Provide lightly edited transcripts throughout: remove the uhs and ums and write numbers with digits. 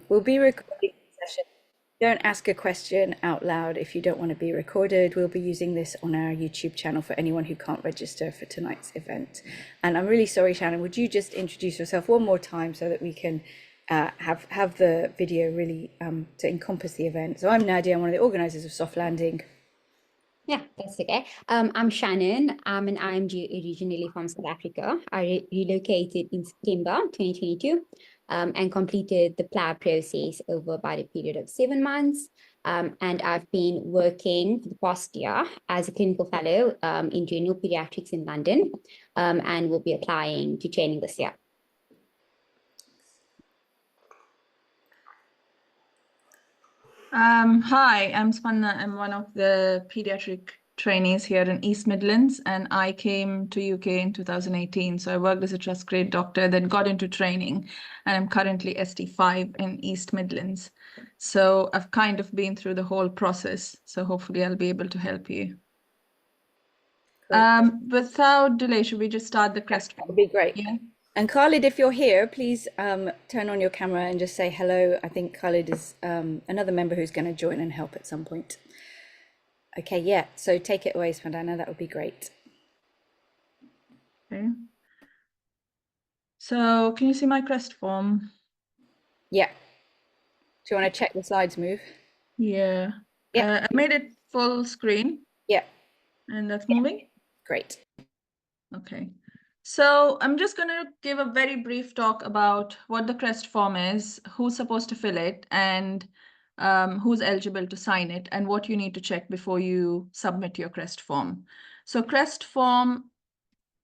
We'll be recording the session. Don't ask a question out loud if you don't want to be recorded. We'll be using this on our YouTube channel for anyone who can't register for tonight's event. And I'm really sorry, Shannon, would you just introduce yourself one more time so that we can have the video really to encompass the event. So I'm Nadia, I'm one of the organisers of Soft Landing. Yeah, that's okay. I'm Shannon. I'm an IMG originally from South Africa. I relocated in September 2022 and completed the PLAB process over about a period of 7 months. And I've been working for the past year as a clinical fellow in general pediatrics in London and will be applying to training this year. Hi, I'm Spanna. I'm one of the pediatric trainees here in East Midlands, and I came to UK in 2018. So I worked as a trust grade doctor, then got into training, and I'm currently ST5 in East Midlands. So I've kind of been through the whole process. So hopefully I'll be able to help you. Without delay, should we just start the CREST? That would be great. Yeah. And Khalid, if you're here, please turn on your camera and just say hello. I think Khalid is another member who's going to join and help at some point. Okay, yeah, so take it away, Spandana, that would be great. Okay. So can you see my CREST form? Yeah. Do you want to check the slides move? Yeah. Yeah. I made it full screen. Yeah. And that's moving? Great. Okay. So I'm just going to give a very brief talk about what the CREST form is, who's supposed to fill it, and who's eligible to sign it, and what you need to check before you submit your CREST form. So CREST form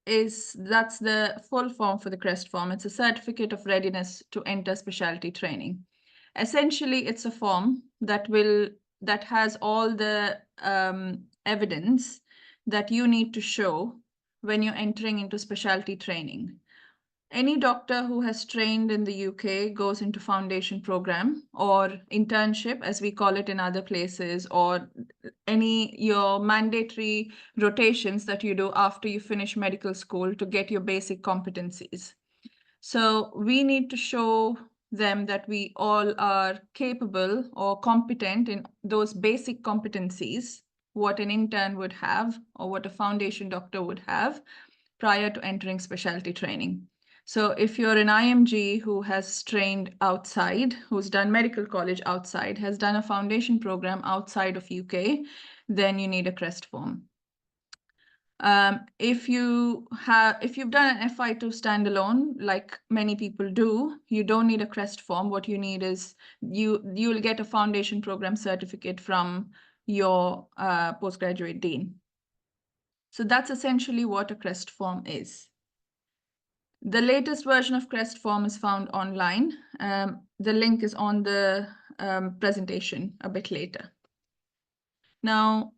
that's the full form for the CREST form. It's a certificate of readiness to enter specialty training. Essentially, it's a form that has all the evidence that you need to show when you're entering into specialty training. Any doctor who has trained in the UK goes into foundation program or internship, as we call it in other places, or your mandatory rotations that you do after you finish medical school to get your basic competencies. So we need to show them that we all are capable or competent in those basic competencies, what an intern would have or what a foundation doctor would have prior to entering specialty training. So if you're an IMG who has trained outside, who's done medical college outside, has done a foundation program outside of UK, then you need a CREST form. If you've done an FI2 standalone, like many people do, you don't need a CREST form. What you need is you'll get a foundation program certificate from your postgraduate dean. So that's essentially what a CREST form is. The latest version of CREST form is found online. The link is on the presentation a bit later. Now,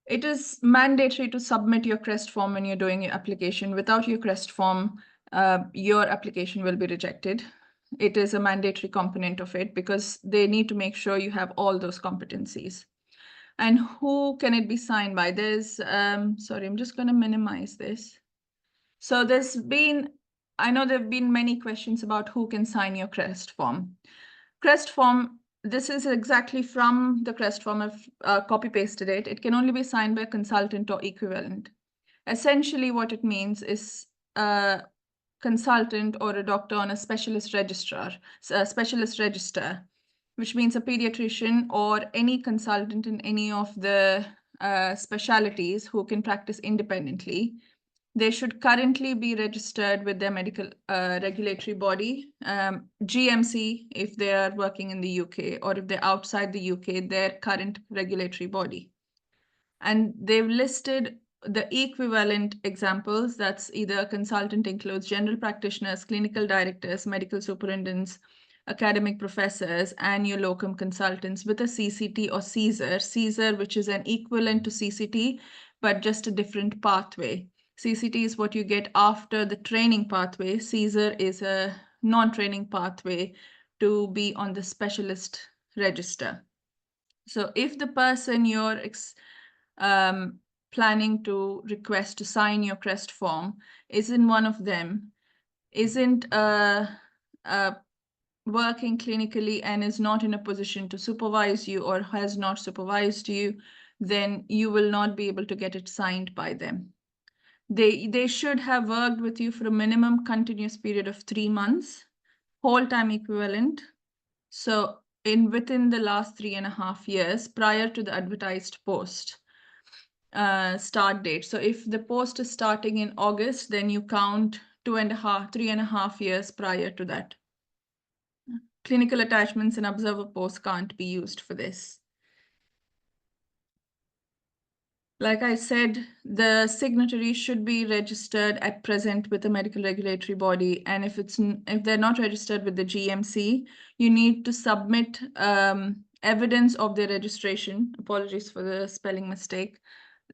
it is mandatory to submit your CREST form when you're doing your application. Without your CREST form, your application will be rejected. It is a mandatory component of it because they need to make sure you have all those competencies. And who can it be signed by? Sorry, I'm just going to minimize this. So I know there have been many questions about who can sign your CREST form. CREST form, this is exactly from the CREST form. I've copy-pasted it. It can only be signed by a consultant or equivalent. Essentially, what it means is a consultant or a doctor on a specialist register, which means a pediatrician or any consultant in any of the specialities who can practice independently. They should currently be registered with their medical regulatory body, GMC if they are working in the UK, or if they're outside the UK, their current regulatory body. And they've listed the equivalent examples. That's either a consultant includes general practitioners, clinical directors, medical superintendents, academic professors, and your locum consultants with a CCT or CSER, which is an equivalent to CCT, but just a different pathway. CCT is what you get after the training pathway. CSER is a non-training pathway to be on the specialist register. So if the person you're planning to request to sign your CREST form isn't one of them, isn't working clinically and is not in a position to supervise you or has not supervised you, then you will not be able to get it signed by them. They should have worked with you for a minimum continuous period of 3 months, whole time equivalent. So within the last 3.5 years prior to the advertised post start date. So if the post is starting in August, then you count 3.5 years prior to that. Clinical attachments and observer posts can't be used for this. Like I said, the signatory should be registered at present with a medical regulatory body. And if they're not registered with the GMC, you need to submit evidence of their registration. Apologies for the spelling mistake.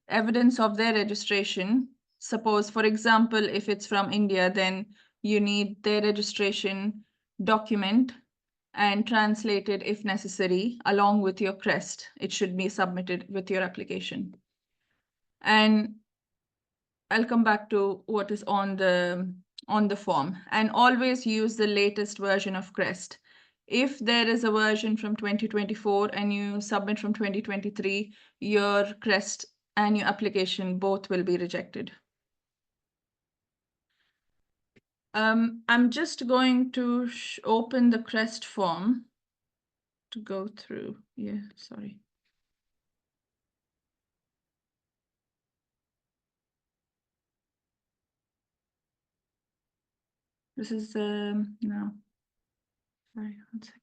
Evidence of their registration. Suppose, for example, if it's from India, then you need their registration document and translated if necessary, along with your CREST. It should be submitted with your application. And I'll come back to what is on the form, and always use the latest version of CREST. If there is a version from 2024 and you submit from 2023, your CREST and your application both will be rejected. I'm just going to open the CREST form to go through. Yeah, sorry. This is no. Sorry, 1 second.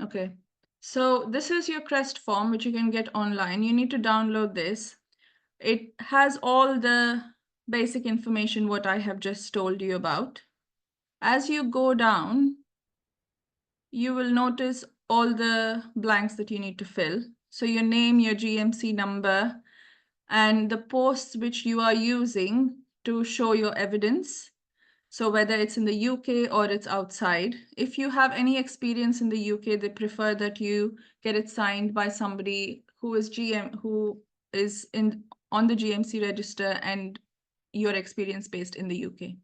Okay, so this is your CREST form, which you can get online. You need to download this. It has all the basic information what I have just told you about. As you go down, you will notice all the blanks that you need to fill. So your name, your GMC number, and the posts which you are using to show your evidence. So whether it's in the UK or it's outside, if you have any experience in the UK, they prefer that you get it signed by somebody who is on the GMC register and your experience based in the UK.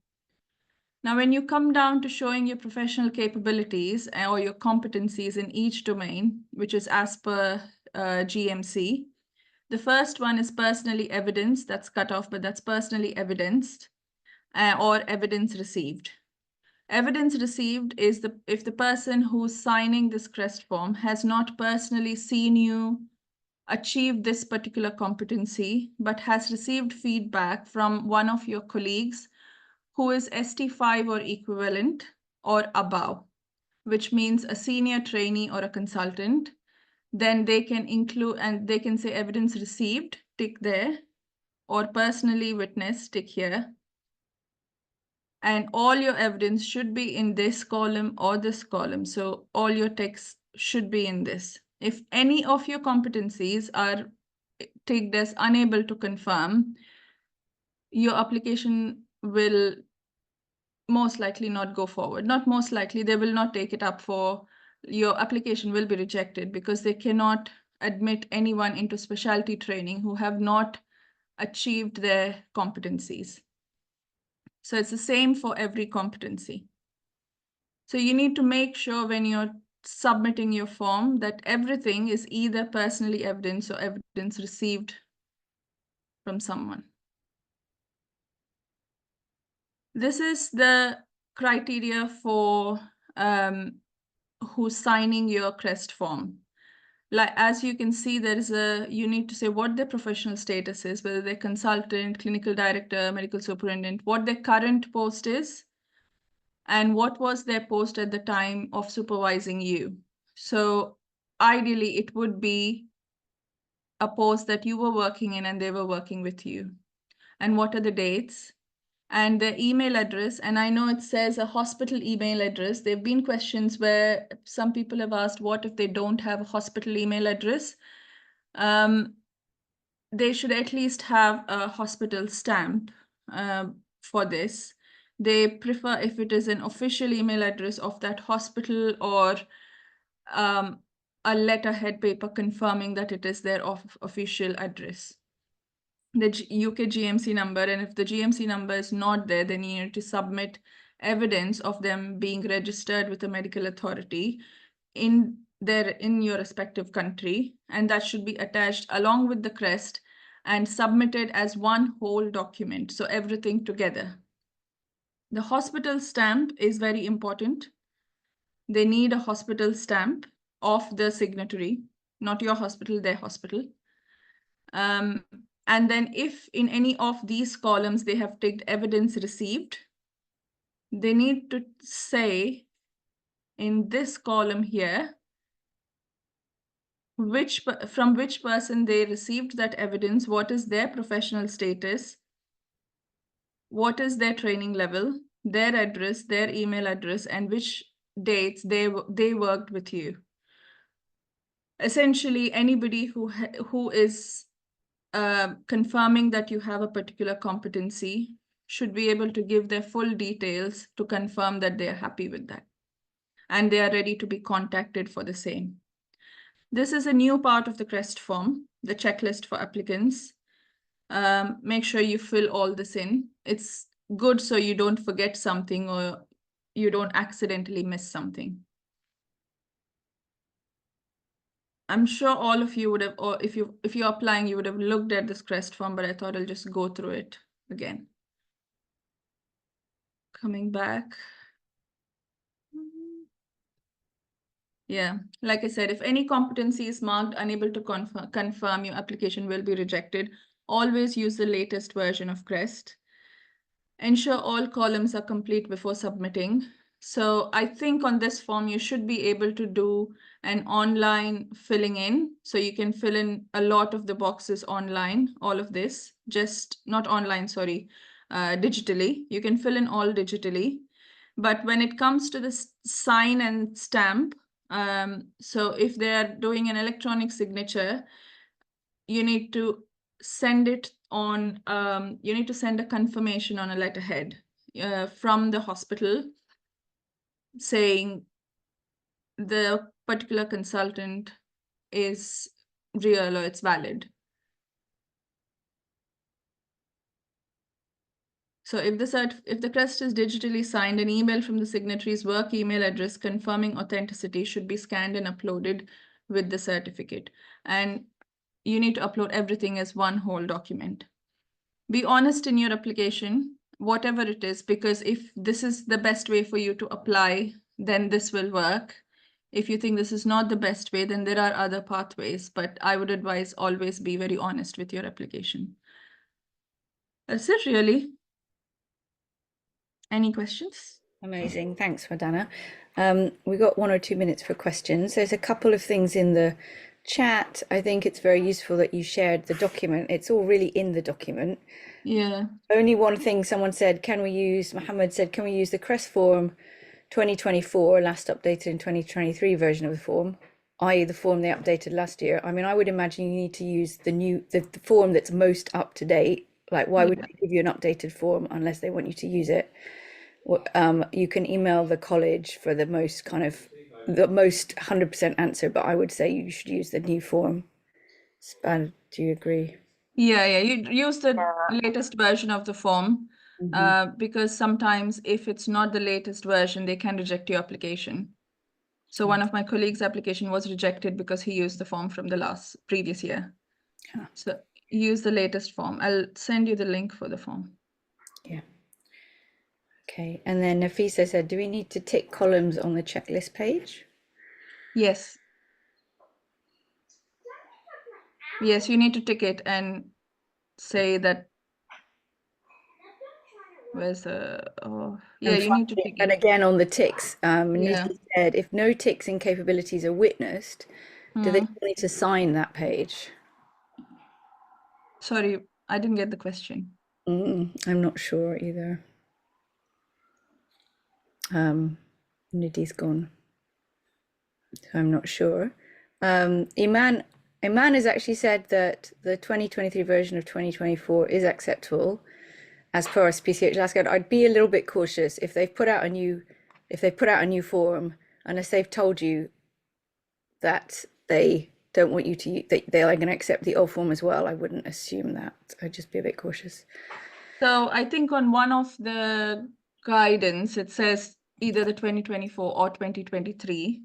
Now, when you come down to showing your professional capabilities or your competencies in each domain, which is as per GMC, the first one is personally evidenced. That's cut off, but that's personally evidenced or evidence received. Evidence received is if the person who's signing this CREST form has not personally seen you achieve this particular competency, but has received feedback from one of your colleagues who is ST5 or equivalent or above, which means a senior trainee or a consultant, then they can include and they can say evidence received, tick there, or personally witnessed, tick here. And all your evidence should be in this column or this column. So all your text should be in this. If any of your competencies are ticked as unable to confirm, your application will most likely not go forward. Not most likely, they will not take it up for your application will be rejected because they cannot admit anyone into specialty training who have not achieved their competencies. So it's the same for every competency. So you need to make sure when you're submitting your form that everything is either personally evidenced or evidence received from someone. This is the criteria for who's signing your CREST form. Like, as you can see, you need to say what their professional status is, whether they're consultant, clinical director, medical superintendent, what their current post is, and what was their post at the time of supervising you. So ideally, it would be a post that you were working in and they were working with you. And what are the dates? And the email address. And I know it says a hospital email address. There have been questions where some people have asked, what if they don't have a hospital email address? They should at least have a hospital stamp for this. They prefer if it is an official email address of that hospital or a letterhead paper confirming that it is their official address, the UK GMC number. And if the GMC number is not there, then you need to submit evidence of them being registered with a medical authority in your respective country, and that should be attached along with the CREST and submitted as one whole document, so everything together. The hospital stamp is very important. They need a hospital stamp of the signatory, not your hospital, their hospital. And then if in any of these columns they have ticked evidence received, they need to say in this column here from which person they received that evidence, what is their professional status, what is their training level, their address, their email address, and which dates they worked with you. Essentially, anybody who is confirming that you have a particular competency should be able to give their full details to confirm that they are happy with that and they are ready to be contacted for the same. This is a new part of the CREST form, the checklist for applicants. Make sure you fill all this in. It's good so you don't forget something or you don't accidentally miss something. I'm sure all of you would have, or if you're applying, you would have looked at this CREST form, but I thought I'll just go through it again. Coming back. Yeah, like I said, if any competency is marked unable to confirm, your application will be rejected. Always use the latest version of CREST. Ensure all columns are complete before submitting. So I think on this form, you should be able to do an online filling in. So you can fill in a lot of the boxes online, all of this, just not online, sorry, digitally. You can fill in all digitally. But when it comes to the sign and stamp, so if they are doing an electronic signature, you need to send it on, you need to send a confirmation on a letterhead from the hospital saying the particular consultant is real or it's valid. So if the CREST is digitally signed, an email from the signatory's work email address confirming authenticity should be scanned and uploaded with the certificate. And you need to upload everything as one whole document. Be honest in your application, whatever it is, because if this is the best way for you to apply, then this will work. If you think this is not the best way, then there are other pathways, but I would advise always be very honest with your application. That's it, really. Any questions? Amazing. Thanks, Vandana. We got 1 or 2 minutes for questions. There's a couple of things in the chat. I think it's very useful that you shared the document. It's all really in the document. Yeah. Only one thing someone said, Mohammed said, can we use the CREST form 2024, last updated in 2023 version of the form, i.e. the form they updated last year? I mean, I would imagine you need to use the form that's most up to date. Like, why would they give you an updated form unless they want you to use it? You can email the college for the most 100% answer, but I would say you should use the new form. Do you agree? Yeah, you use the latest version of the form because sometimes if it's not the latest version, they can reject your application. So one of my colleagues' application was rejected because he used the form from the previous year. Yeah. So use the latest form. I'll send you the link for the form. Yeah. Okay. And then Nafisa said, do we need to tick columns on the checklist page? Yes. Yes, you need to tick it and say that. Where's the, yeah, you need to tick And it. again, on the ticks, Nikki said, if no ticks and capabilities are witnessed, do they need to sign that page? Sorry, I didn't get the question. I'm not sure either. Nidhi's gone, so I'm not sure. Iman has actually said that the 2023 version of 2024 is acceptable as per our PCH last guide. I'd be a little bit cautious if they've put out a new form, unless they've told you that they don't want you to, they are going to accept the old form as well. I wouldn't assume that. I'd just be a bit cautious. So I think on one of the guidance, it says either the 2024 or 2023,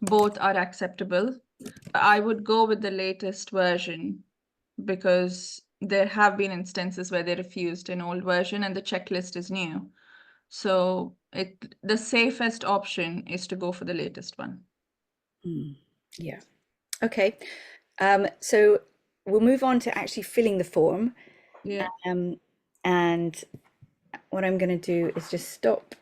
both are acceptable. I would go with the latest version because there have been instances where they refused an old version and the checklist is new. So the safest option is to go for the latest one. Yeah. Okay. So we'll move on to actually filling the form. Yeah. And what I'm going to do is just stop